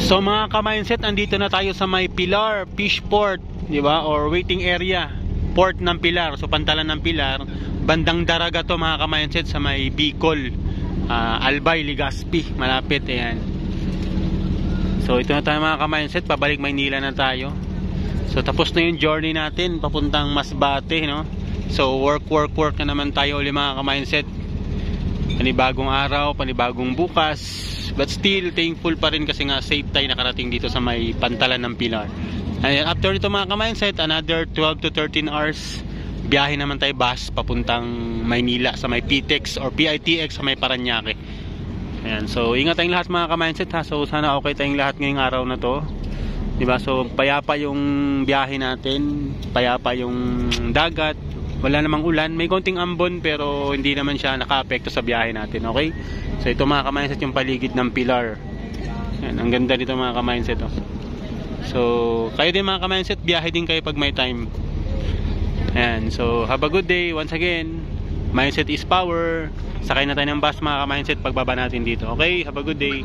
So mga ka-mindset, andito na tayo sa may Pilar Fish Port, di ba? Or waiting area, port ng Pilar. So pantalan ng Pilar, bandang Daraga to mga ka-mindset, sa may Bicol, Albay, Legazpi, malapit. Ayan. So ito na tayo mga ka-mindset, pabalik Maynila na tayo. So tapos na yung journey natin papuntang Masbate, no? So work na naman tayo ulit mga ka-mindset. Panibagong araw, panibagong bukas. But still, thankful pa rin kasi nga safe tayo nakarating dito sa may pantalan ng Pilar. And after ito mga ka-mindset, another 12 to 13 hours, biyahe naman tayo bus papuntang Maynila sa may PTX or PITX sa may Paranaque. Ayan, so ingat tayong lahat mga ka-mindset ha. So sana okay tayong lahat ngayong araw na to. Diba? So payapa yung biyahe natin, payapa yung dagat. Wala namang ulan, may konting ambon pero hindi naman siya naka-apekto sa biyahe natin, okay? So ito mga ka-mindset yung paligid ng Pilar. Yan, ang ganda nito mga ka-mindset, oh. So kayo din mga ka-mindset, biyahe din kayo pag may time. Ayan, so have a good day once again. Mindset is power. Sakay na tayo ng bus mga ka-mindset pagbaba natin dito, okay? Have a good day.